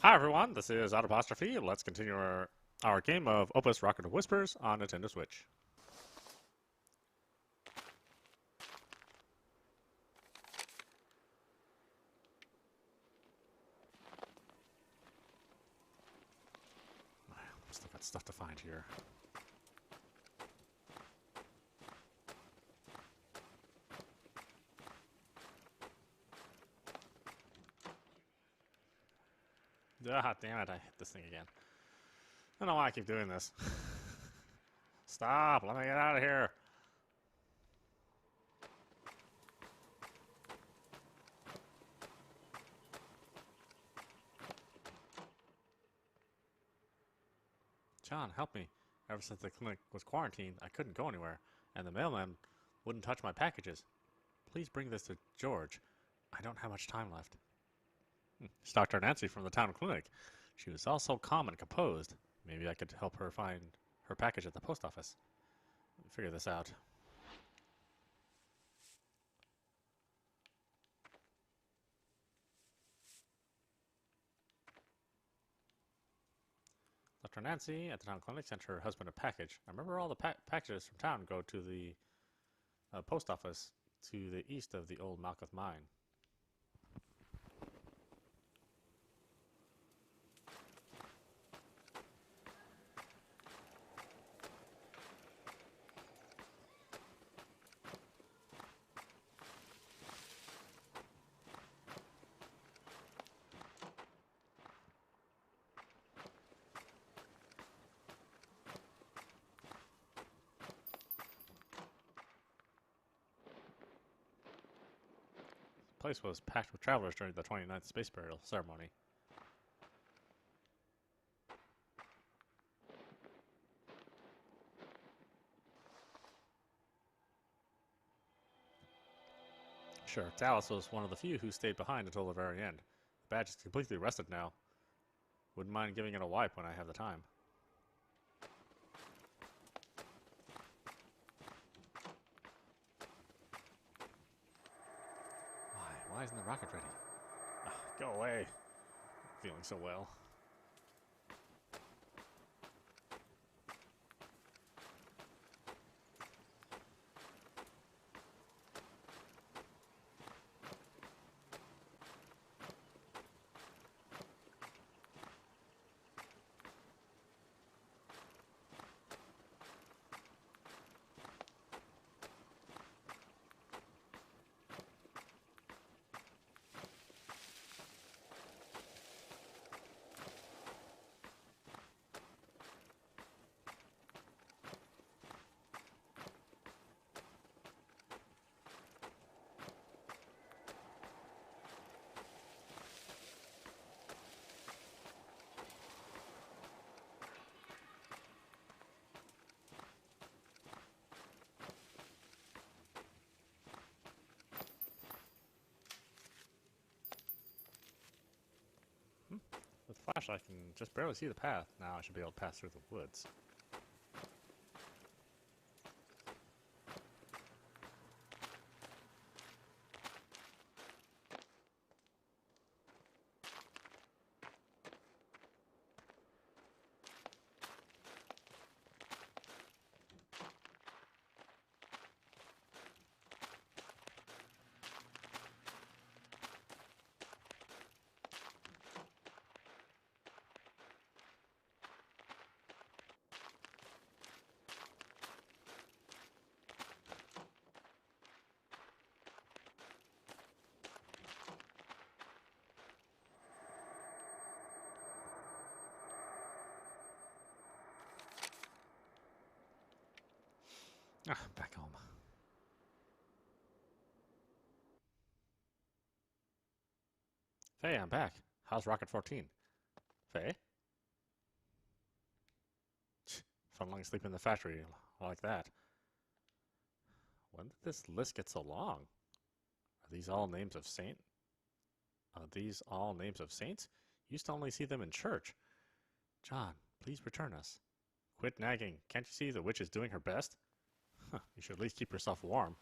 Hi everyone, this is audap. Let's continue our game of Opus Rocket of Whispers on Nintendo Switch. Still got stuff to find here. Ah, damn it, I hit this thing again. I don't know why I keep doing this. Stop, let me get out of here. John, help me. Ever since the clinic was quarantined, I couldn't go anywhere, and the mailman wouldn't touch my packages. Please bring this to George. I don't have much time left. It's Dr. Nancy from the town clinic. She was all so calm and composed. Maybe I could help her find her package at the post office. Let me figure this out. Dr. Nancy at the town clinic sent her husband a package. I remember all the packages from town go to the post office to the east of the old Malkuth mine. The place was packed with travelers during the 29th space burial ceremony. Sure, Dallas was one of the few who stayed behind until the very end. The badge is completely rusted now. Wouldn't mind giving it a wipe when I have the time. Why isn't the rocket ready? Go away. I'm feeling so well. With the flashlight, I can just barely see the path. Now I should be able to pass through the woods. Back home. Faye, I'm back. How's Rocket 14? Faye? Fun long sleep in the factory like that. When did this list get so long? Are these all names of saint? Are these all names of saints? Used to only see them in church. John, please return us. Quit nagging. Can't you see the witch is doing her best? You should at least keep yourself warm.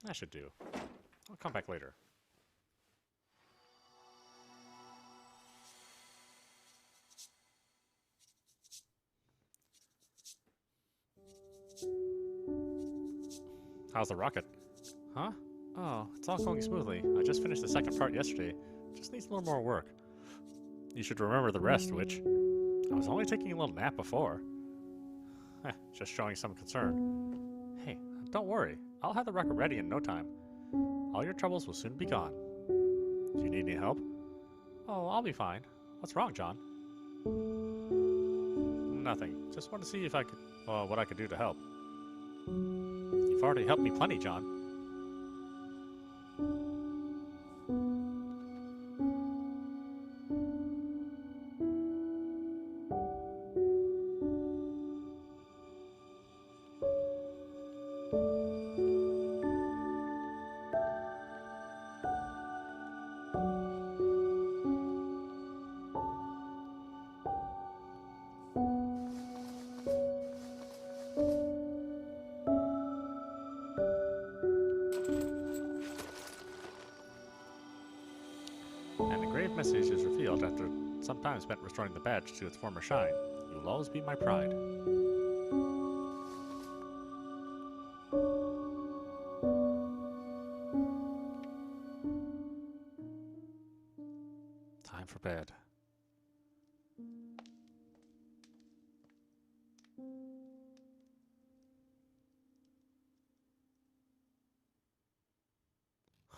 I should do. I'll come back later. How's the rocket? Huh? Oh, it's all going smoothly. I just finished the second part yesterday. Just needs a little more work. You should remember the rest, Witch. I was only taking a little nap before. Just showing some concern. Hey, don't worry. I'll have the rocket ready in no time. All your troubles will soon be gone. Do you need any help? Oh, I'll be fine. What's wrong, John? Nothing. Just want to see if I could, what I could do to help. You've already helped me plenty, John. An engraved message is revealed after some time spent restoring the badge to its former shine. You will always be my pride. Time for bed.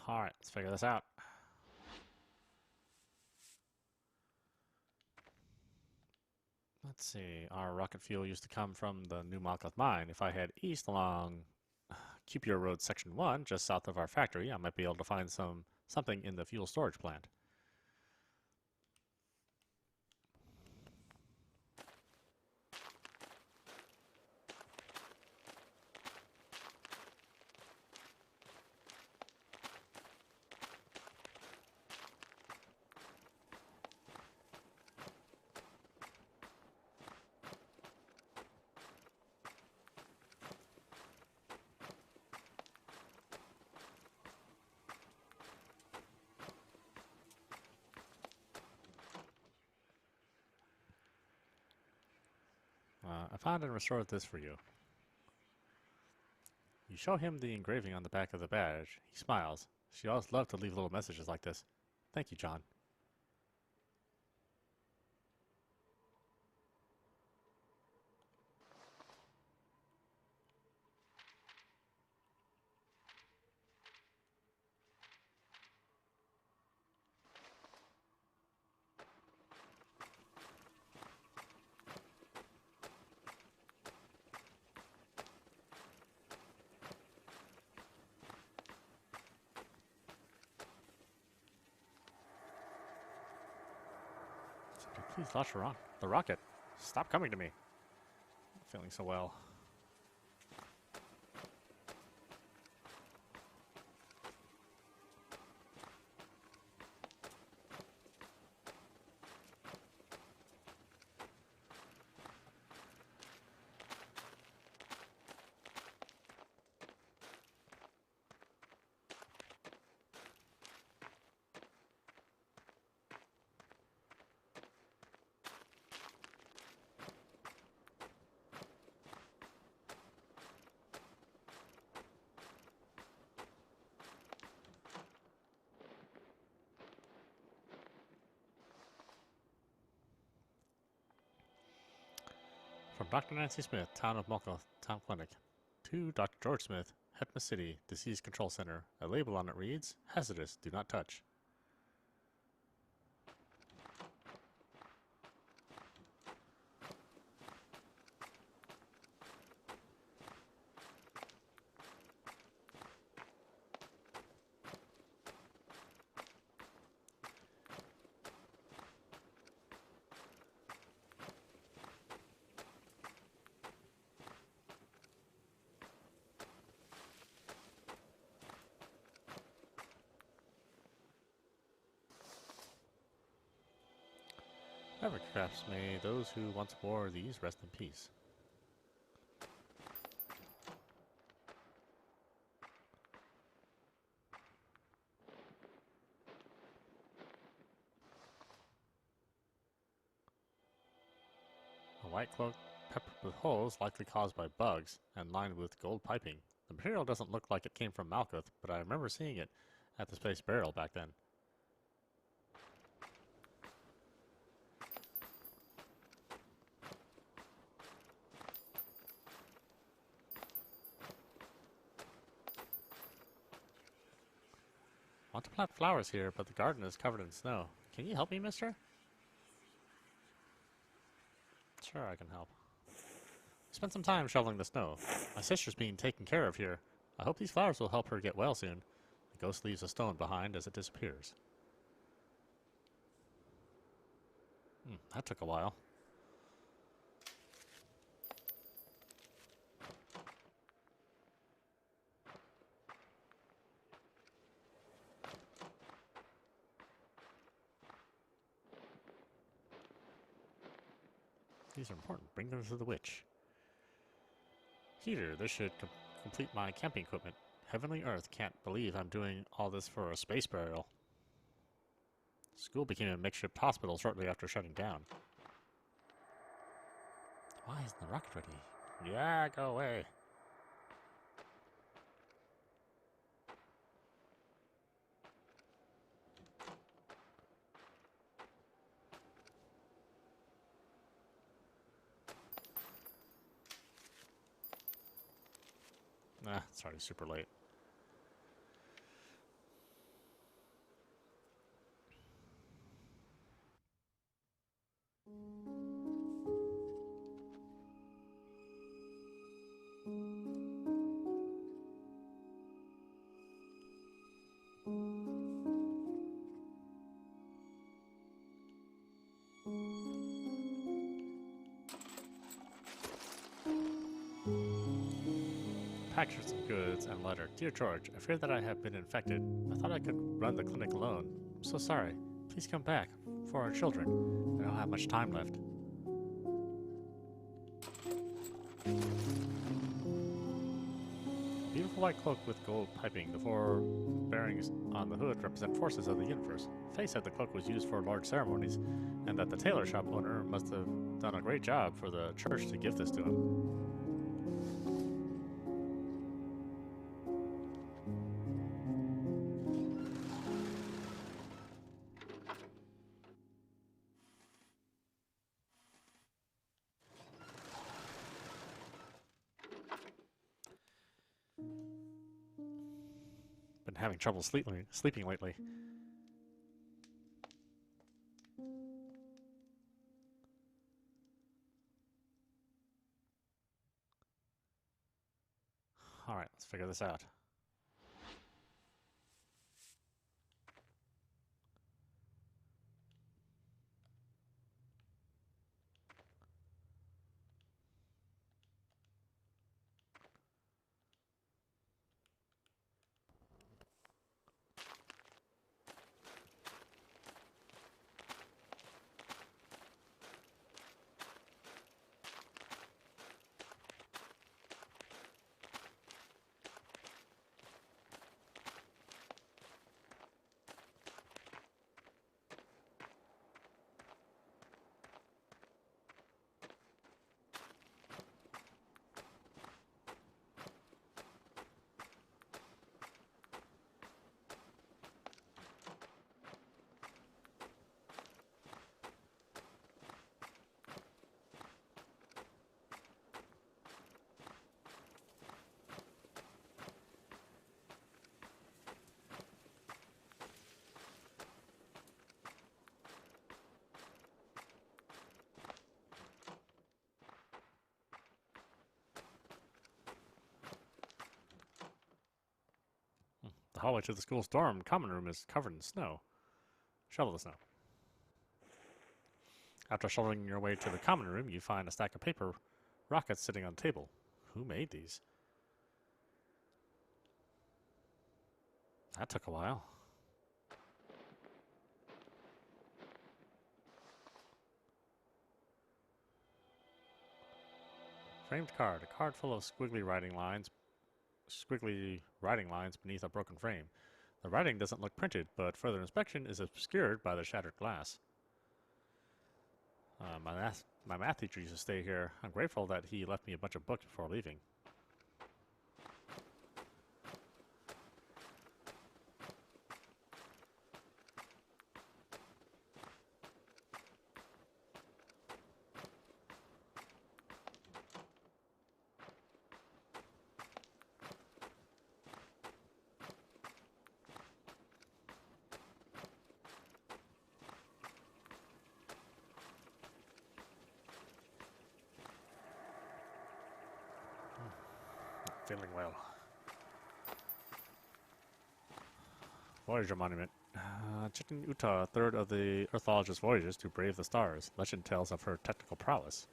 Alright, let's figure this out. Let's see, our rocket fuel used to come from the New Malkuth mine. If I head east along Cupio Road Section 1, just south of our factory, I might be able to find something in the fuel storage plant. I found and restored this for you. You show him the engraving on the back of the badge. He smiles. She always loved to leave little messages like this. Thank you, John. Please launch the rocket. Stop coming to me. I'm not feeling so well. From Dr. Nancy Smith, Town of Malkuth, Town Clinic, to Dr. George Smith, Hetma City, Disease Control Center. A label on it reads, Hazardous, do not touch. Crafts, may those who once wore these rest in peace. A white cloak peppered with holes likely caused by bugs and lined with gold piping. The material doesn't look like it came from Malkuth, but I remember seeing it at the space burial back then. I want to plant flowers here, but the garden is covered in snow. Can you help me, mister? Sure, I can help. Spend some time shoveling the snow. My sister's being taken care of here. I hope these flowers will help her get well soon. The ghost leaves a stone behind as it disappears. That took a while. These are important. Bring them to the witch. Heater, this should complete my camping equipment. Heavenly Earth can't believe I'm doing all this for a space burial. School became a makeshift hospital shortly after shutting down. Why isn't the rocket ready? Yeah, go away. It's already super late. Package some goods and letter. Dear George, I fear that I have been infected. I thought I could run the clinic alone. I'm so sorry. Please come back. For our children. I don't have much time left. Beautiful white cloak with gold piping. The four bearings on the hood represent forces of the universe. Faye said the cloak was used for large ceremonies, and that the tailor shop owner must have done a great job for the church to give this to him. Been having trouble sleeping lately. Alright, let's figure this out. The hallway to the school's dorm common room is covered in snow. Shovel the snow. After shoveling your way to the common room, you find a stack of paper rockets sitting on the table. Who made these? That took a while. Framed card. A card full of squiggly writing lines beneath a broken frame. The writing doesn't look printed, but further inspection is obscured by the shattered glass. My math teacher used to stay here. I'm grateful that he left me a bunch of books before leaving. feeling well. Voyager Monument. Chicken Utah, third of the Earthologist voyages to brave the stars. Legend tells of her technical prowess.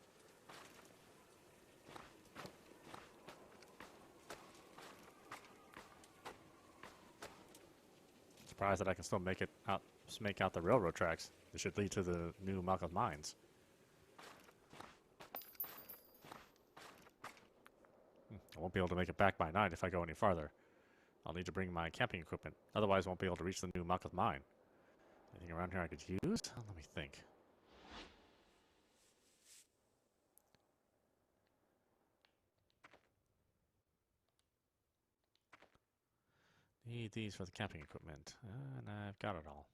Surprised that I can still make out the railroad tracks. It should lead to the new Malkuth mines. I won't be able to make it back by night if I go any farther. I'll need to bring my camping equipment. Otherwise, I won't be able to reach the new Malkuth mine. Anything around here I could use? Let me think. Need these for the camping equipment. And I've got it all.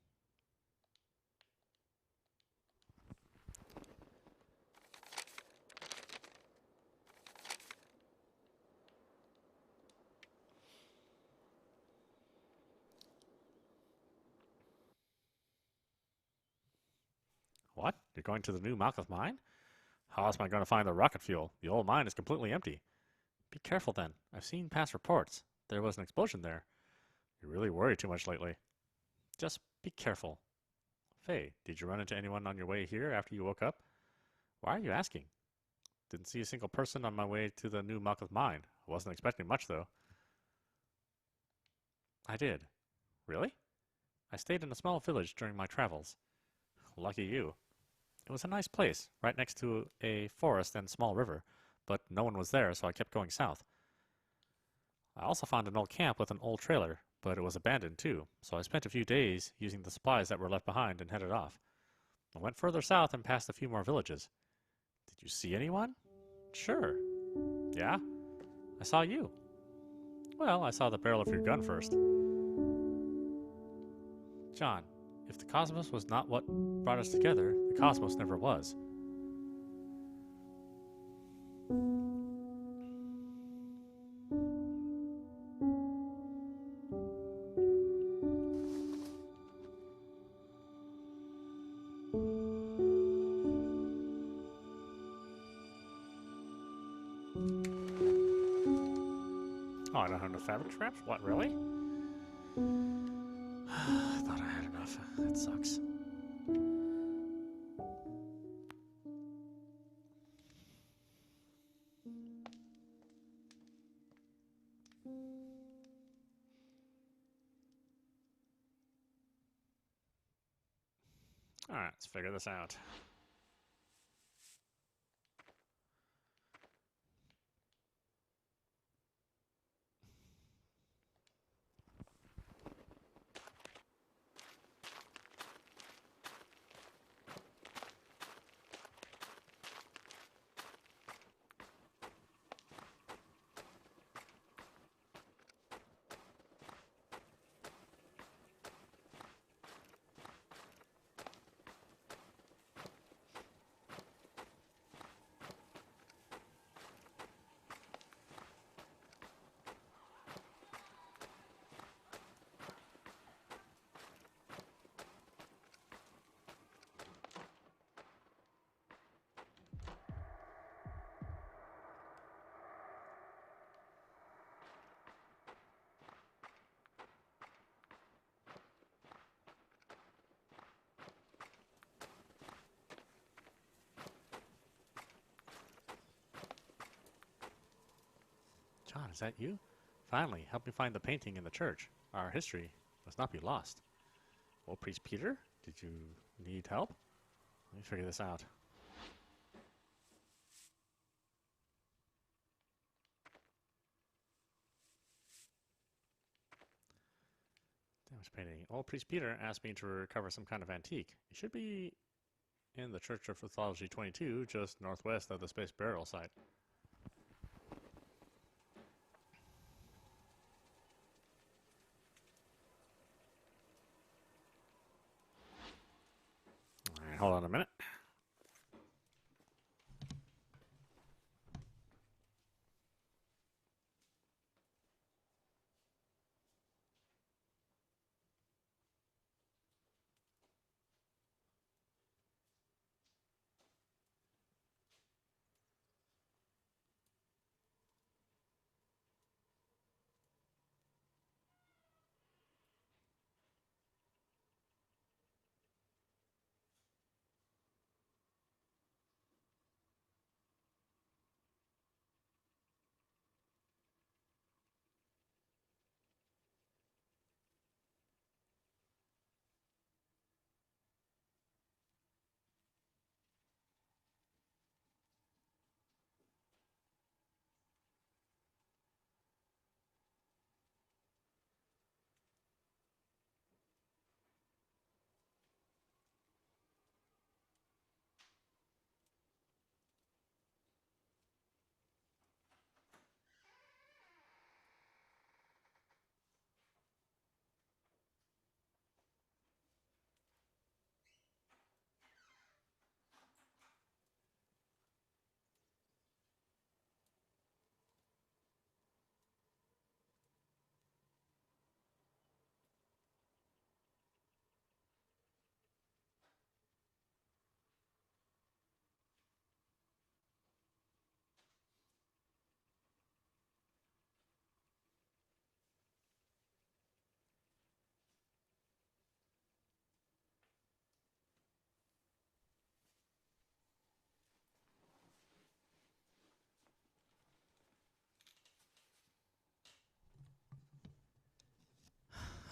What? You're going to the new Malkuth mine? How else am I going to find the rocket fuel? The old mine is completely empty. Be careful then. I've seen past reports. There was an explosion there. You really worry too much lately. Just be careful. Faye, did you run into anyone on your way here after you woke up? Why are you asking? Didn't see a single person on my way to the new Malkuth mine. I wasn't expecting much, though. I did. Really? I stayed in a small village during my travels. Lucky you. It was a nice place, right next to a forest and small river, but no one was there, so I kept going south. I also found an old camp with an old trailer, but it was abandoned too, so I spent a few days using the supplies that were left behind and headed off. I went further south and passed a few more villages. Did you see anyone? Sure. Yeah? I saw you. Well, I saw the barrel of your gun first. John, if the cosmos was not what brought us together, the cosmos never was. Oh, I don't have no fabric traps? What, really? I thought I had enough. That sucks. Alright, let's figure this out. John, is that you? Finally, help me find the painting in the church. Our history must not be lost. Well, Priest Peter, did you need help? Let me figure this out. Damage painting. Old Priest Peter asked me to recover some kind of antique. It should be in the Church of Mythology 22, just northwest of the space burial site. Alright, hold on a minute.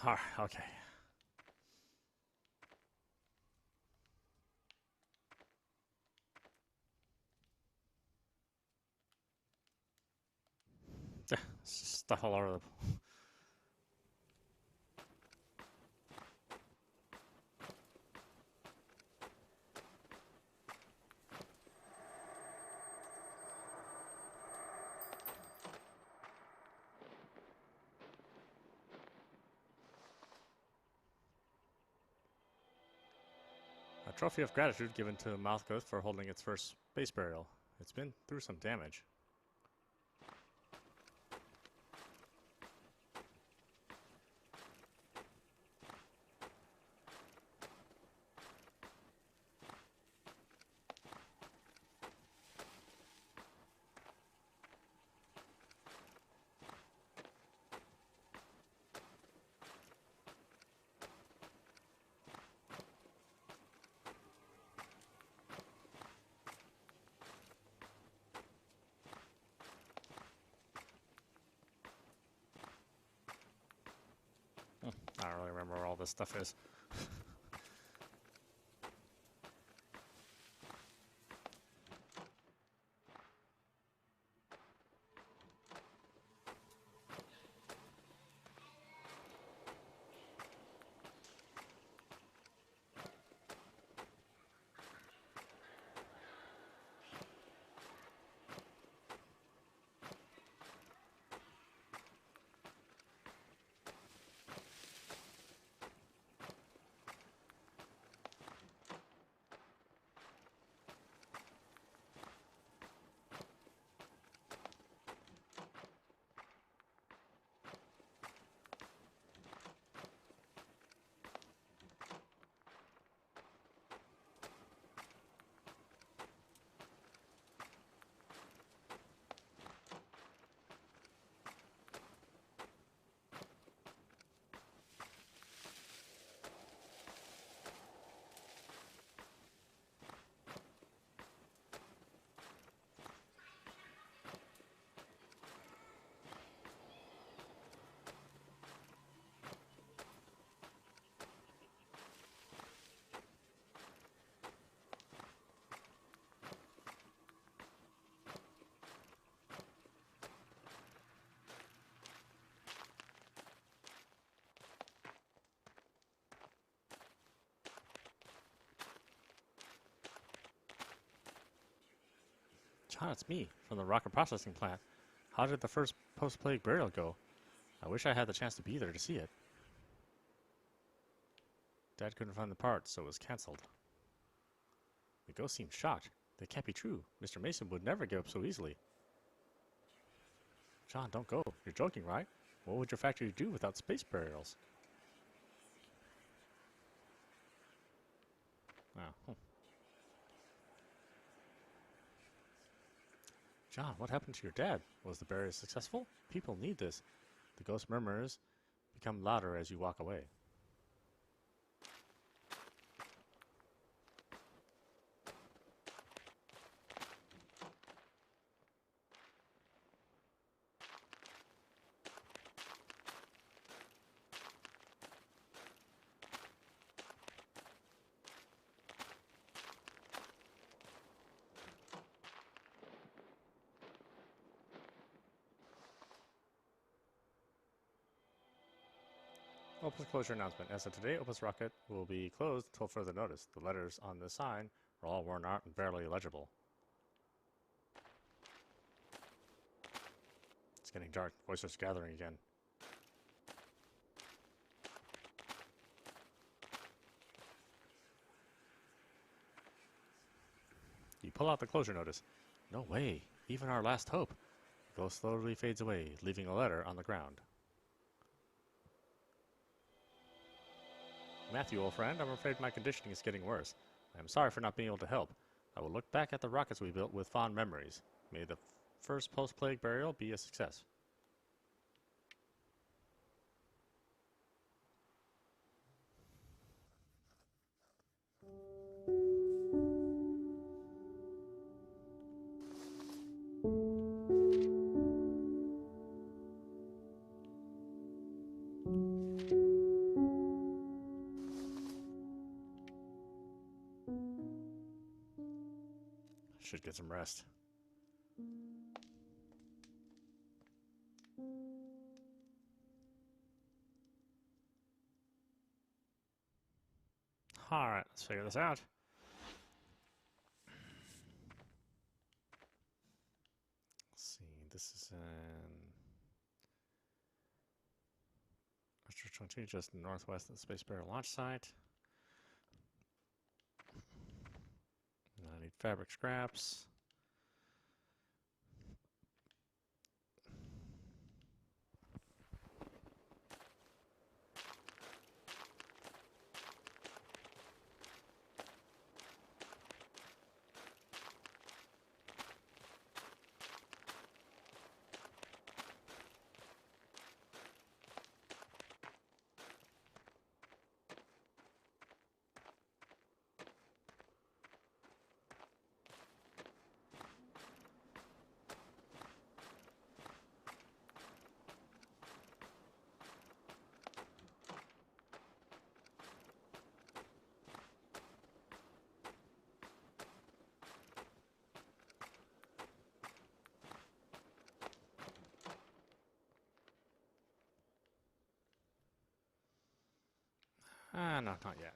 Alright, okay. Stuff all over the... A trophy of gratitude given to Mouthghost for holding its first space burial. It's been through some damage. I don't really remember where all this stuff is. John, it's me, from the rocket processing plant. How did the first post-plague burial go? I wish I had the chance to be there to see it. Dad couldn't find the parts, so it was cancelled. The ghost seemed shocked. That can't be true. Mr. Mason would never give up so easily. John, don't go. You're joking, right? What would your factory do without space burials? Oh. John, what happened to your dad? Was the burial successful? People need this. The ghost murmurs become louder as you walk away. Opus closure announcement. As of today, Opus Rocket will be closed until further notice. The letters on the sign are all worn out and barely legible. It's getting dark. Voices gathering again. You pull out the closure notice. No way. Even our last hope. The ghost slowly fades away, leaving a letter on the ground. Matthew, old friend, I'm afraid my conditioning is getting worse. I am sorry for not being able to help. I will look back at the rockets we built with fond memories. May the first post-plague burial be a success. should get some rest. Alright, let's figure this out. Let's see, this is in Astro 22, just northwest of the Space Bear launch site. I need fabric scraps. No, not yet.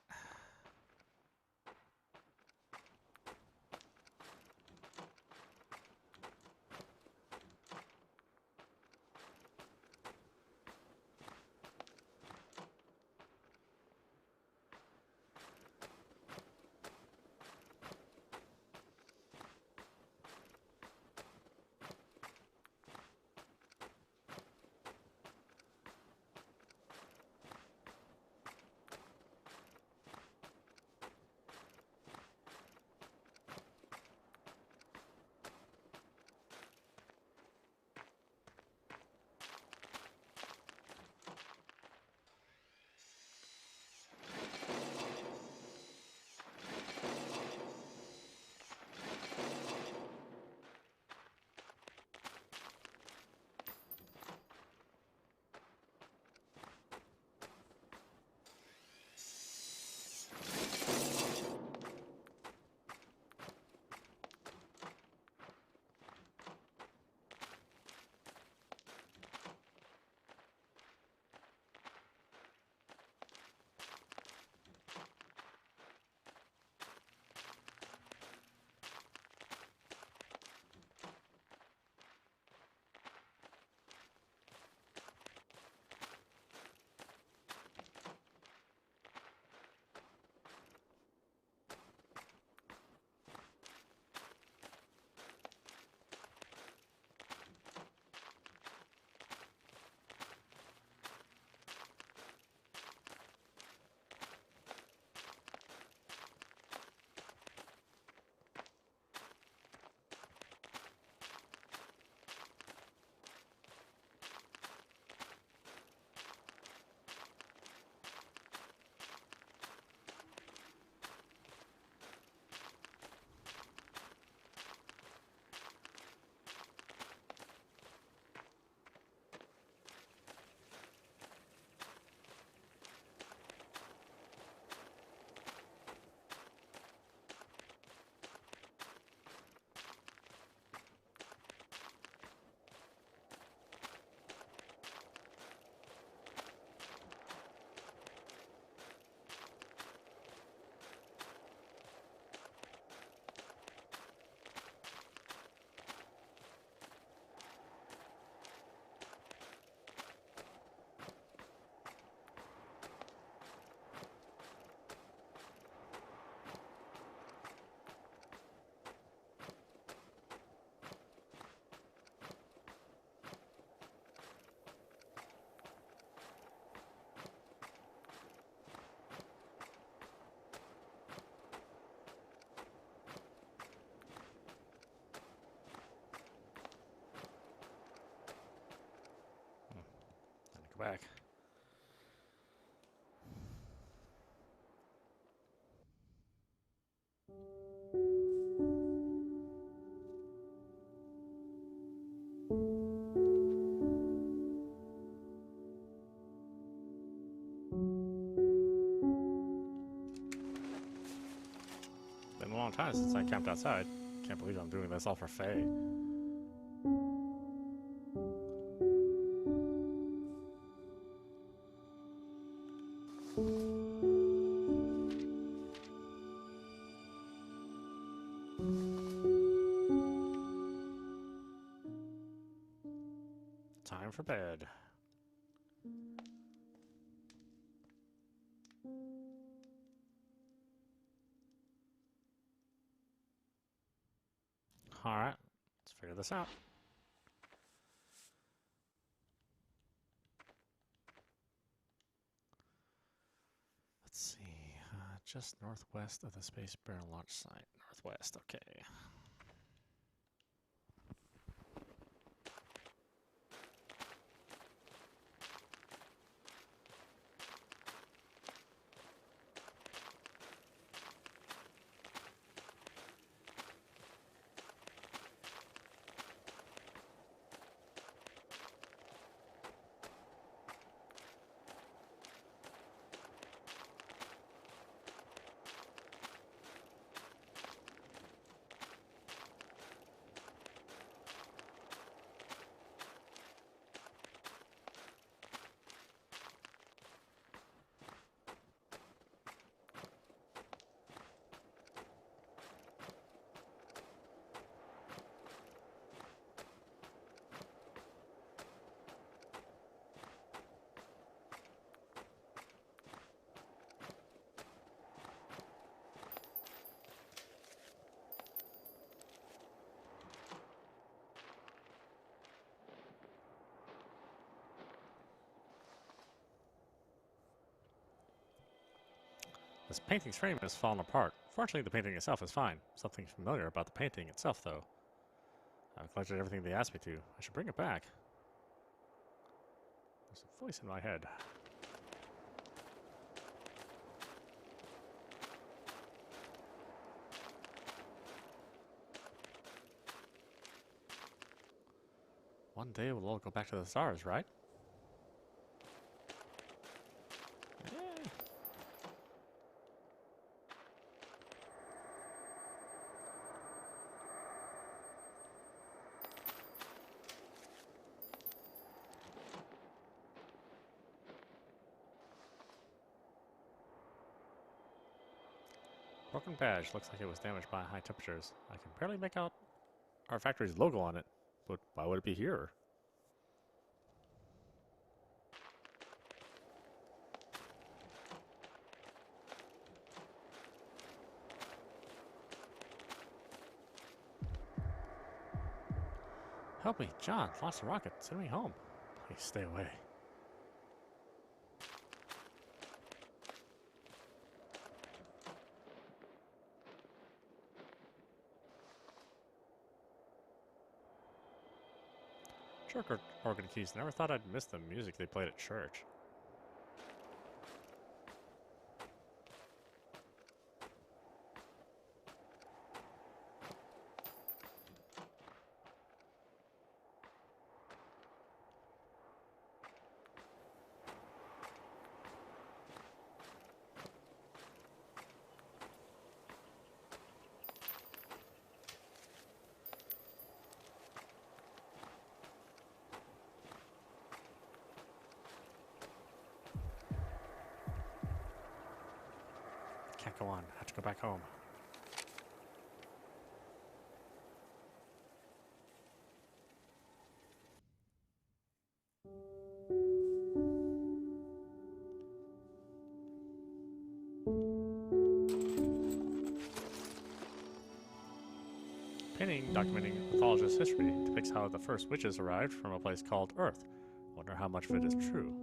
Back. Been a long time since I camped outside. Can't believe I'm doing this all for Faye. Time for bed. Alright, let's figure this out. Let's see, just northwest of the Space Bear launch site. Northwest, okay. This painting's frame has fallen apart. Fortunately, the painting itself is fine. Something familiar about the painting itself, though. I've collected everything they asked me to. I should bring it back. There's a voice in my head. One day we'll all go back to the stars, right? Broken badge. Looks like it was damaged by high temperatures. I can barely make out our factory's logo on it, but why would it be here? Help me, John. Lost the rocket. Send me home. Please stay away. Church organ keys. Never thought I'd miss the music they played at church. Can't go on. I have to go back home. Painting documenting mythologist history depicts how the first witches arrived from a place called Earth. Wonder how much of it is true.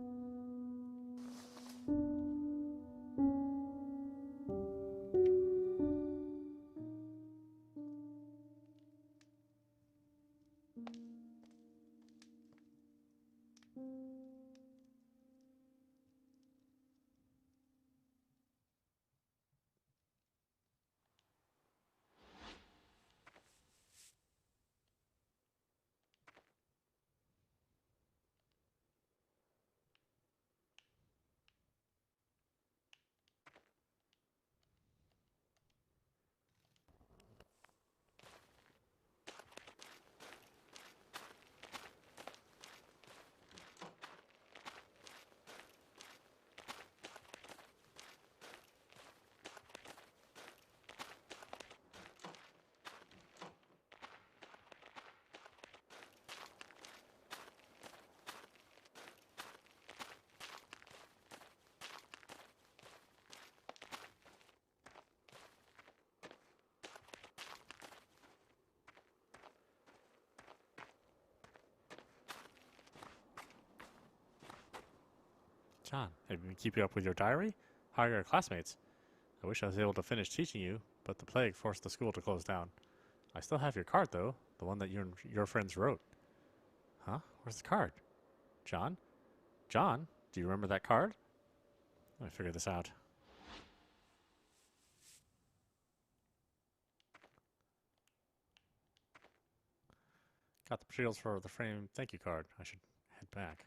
John, have you been keeping up with your diary? How are your classmates? I wish I was able to finish teaching you, but the plague forced the school to close down. I still have your card, though, the one that you and your friends wrote. Huh? Where's the card? John? John, do you remember that card? Let me figure this out. Got the materials for the frame thank you card. I should head back.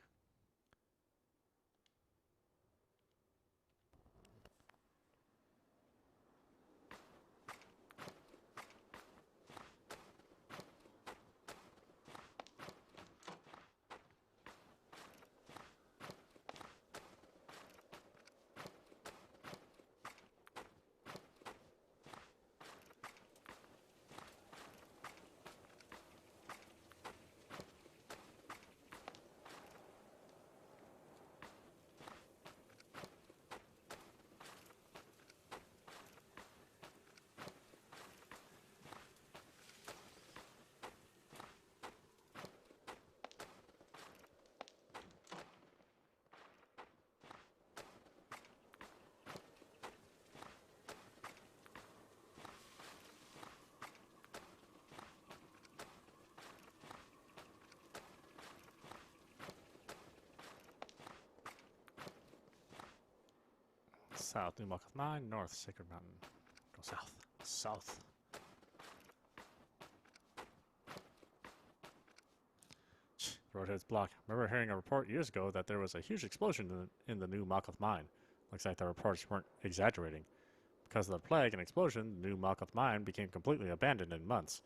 South, New Malkuth Mine. North, Sacred Mountain. Go south. South. The road head's blocked. Remember hearing a report years ago that there was a huge explosion in the New Malkuth Mine. Looks like the reports weren't exaggerating. Because of the plague and explosion, the New Malkuth Mine became completely abandoned in months.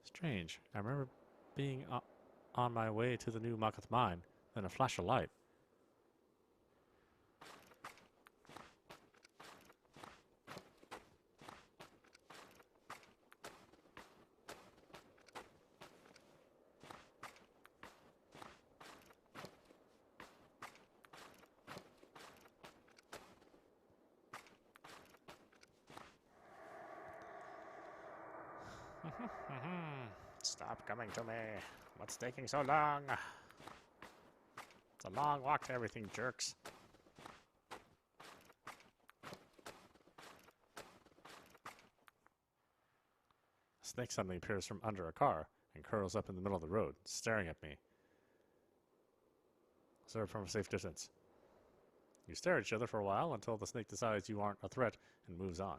Strange. I remember being on my way to the New Malkuth Mine, then a flash of light. Stop coming to me. What's taking so long? It's a long walk to everything, jerks. A snake suddenly appears from under a car and curls up in the middle of the road, staring at me. Observe from a safe distance. You stare at each other for a while until the snake decides you aren't a threat and moves on.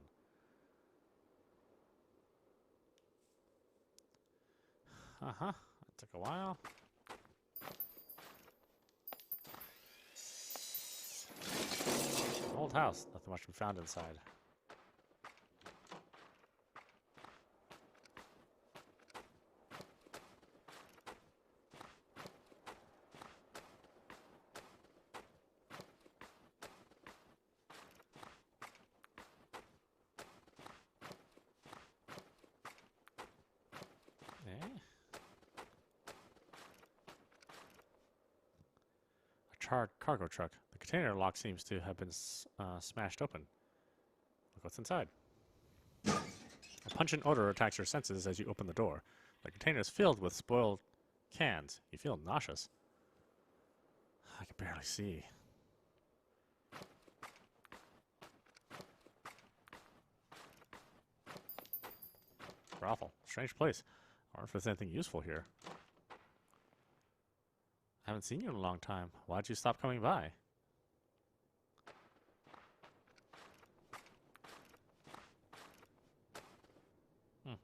Uh-huh. That took a while. An old house. Nothing much to be found inside. Charred cargo truck. The container lock seems to have been smashed open. Look what's inside. A pungent odor attacks your senses as you open the door. The container is filled with spoiled cans. You feel nauseous. I can barely see. Brothel. Strange place. I wonder if there's anything useful here. I haven't seen you in a long time. Why'd you stop coming by?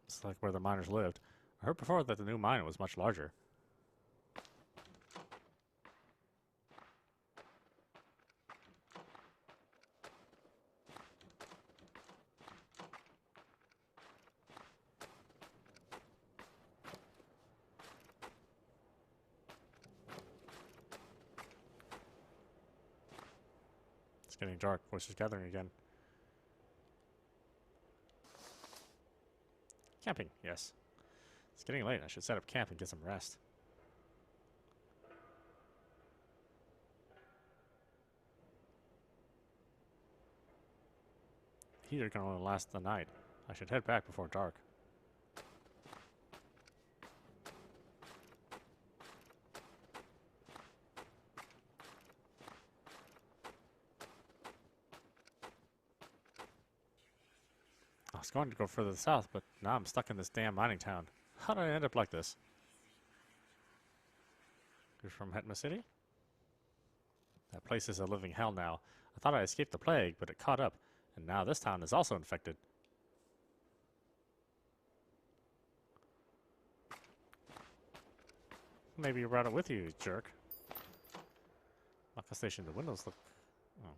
It's like where the miners lived. I heard before that the new mine was much larger. It's getting dark. Voices gathering again. Camping, yes. It's getting late. I should set up camp and get some rest. heater can only last the night. I should head back before dark. I was going to go further south, but now I'm stuck in this damn mining town. How did I end up like this? You're from Hetma City? That place is a living hell now. I thought I escaped the plague, but it caught up, and now this town is also infected. Maybe you brought it with you, you jerk. Maka Station, the windows look... Oh.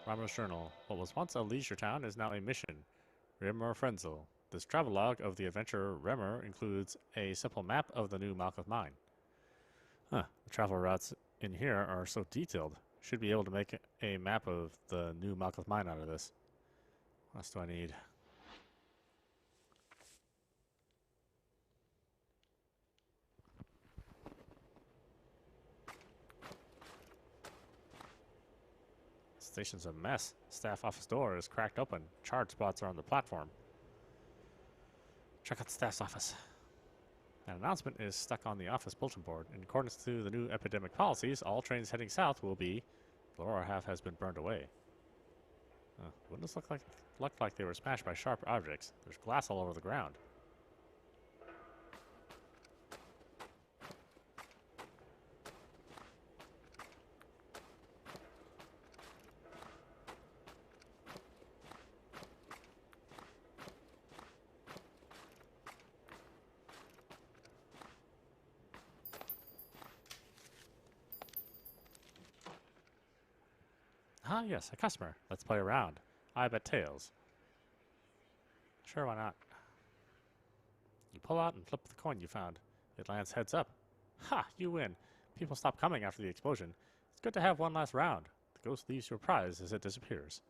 Rama's Journal. What was once a leisure town is now a mission. Remmer Frenzel. This travelogue of the adventurer Remmer includes a simple map of the new Malkuth mine. Huh. The travel routes in here are so detailed. Should be able to make a map of the new Malkuth mine out of this. What else do I need? Station's a mess. Staff office door is cracked open. Charge spots are on the platform. Check out the staff's office. An announcement is stuck on the office bulletin board. In accordance to the new epidemic policies, all trains heading south will be... The lower half has been burned away. Windows looked like they were smashed by sharp objects. There's glass all over the ground. Ah, yes, a customer. Let's play around. I bet tails. Sure, why not? You pull out and flip the coin you found. It lands heads up. Ha! You win. People stop coming after the explosion. It's good to have one last round. The ghost leaves your prize as it disappears.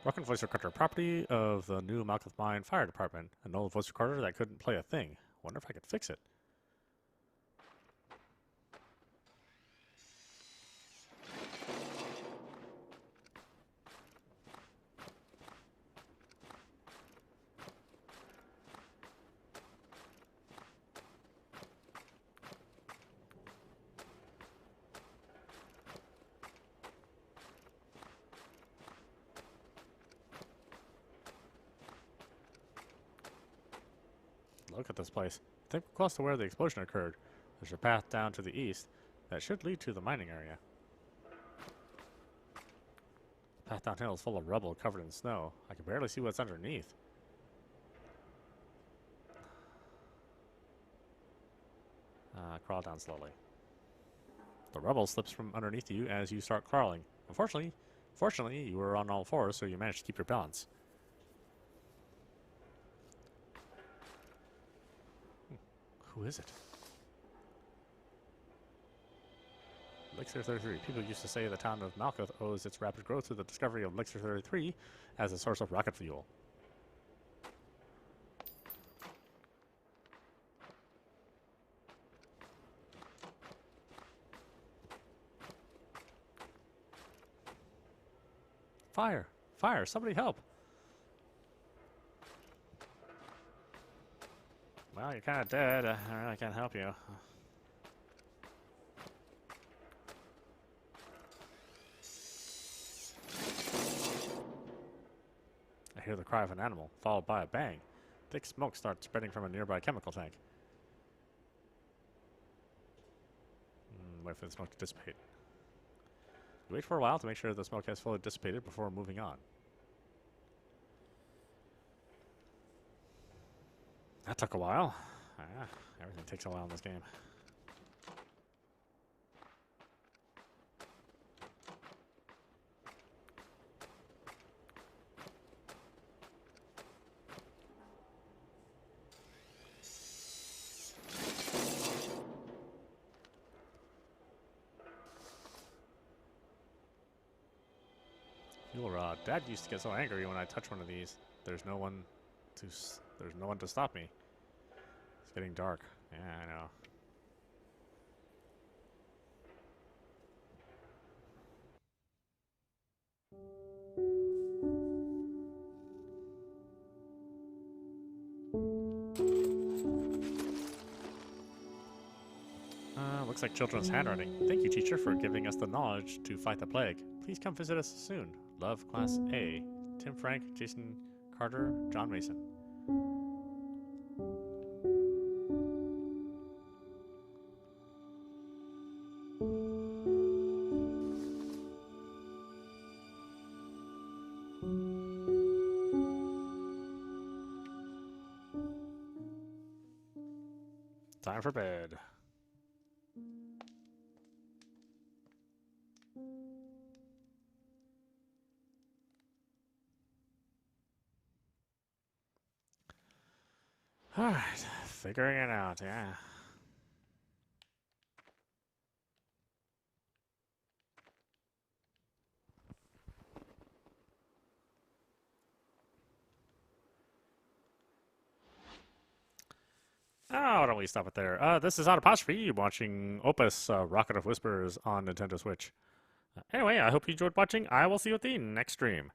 Broken voice recorder, property of the new Malkuth Mine Fire Department. An old voice recorder that couldn't play a thing. Wonder if I could fix it. Look at this place. I think we're close to where the explosion occurred. There's a path down to the east that should lead to the mining area. The path downhill is full of rubble covered in snow. I can barely see what's underneath. Crawl down slowly. The rubble slips from underneath you as you start crawling. Fortunately, you were on all fours, so you managed to keep your balance. Who is it? Elixir 33. People used to say the town of Malkuth owes its rapid growth to the discovery of Elixir 33 as a source of rocket fuel. Fire! Fire! Somebody help! Well, you're kind of dead. I really can't help you. I hear the cry of an animal, followed by a bang. Thick smoke starts spreading from a nearby chemical tank. Wait for the smoke to dissipate. You wait for a while to make sure the smoke has fully dissipated before moving on. That took a while. Everything takes a while in this game. fuel rod. Dad used to get so angry when I touch one of these. There's no one to stop me. It's getting dark. Yeah, I know. Looks like children's handwriting. Thank you, teacher, for giving us the knowledge to fight the plague. Please come visit us soon. Love, Class A. Tim Frank, Jason Carter, John Mason. Time for bed. Alright, figuring it out, yeah. Oh, why don't we stop it there? This is audap watching Opus, Rocket of Whispers on Nintendo Switch. Anyway, I hope you enjoyed watching. I will see you at the next stream.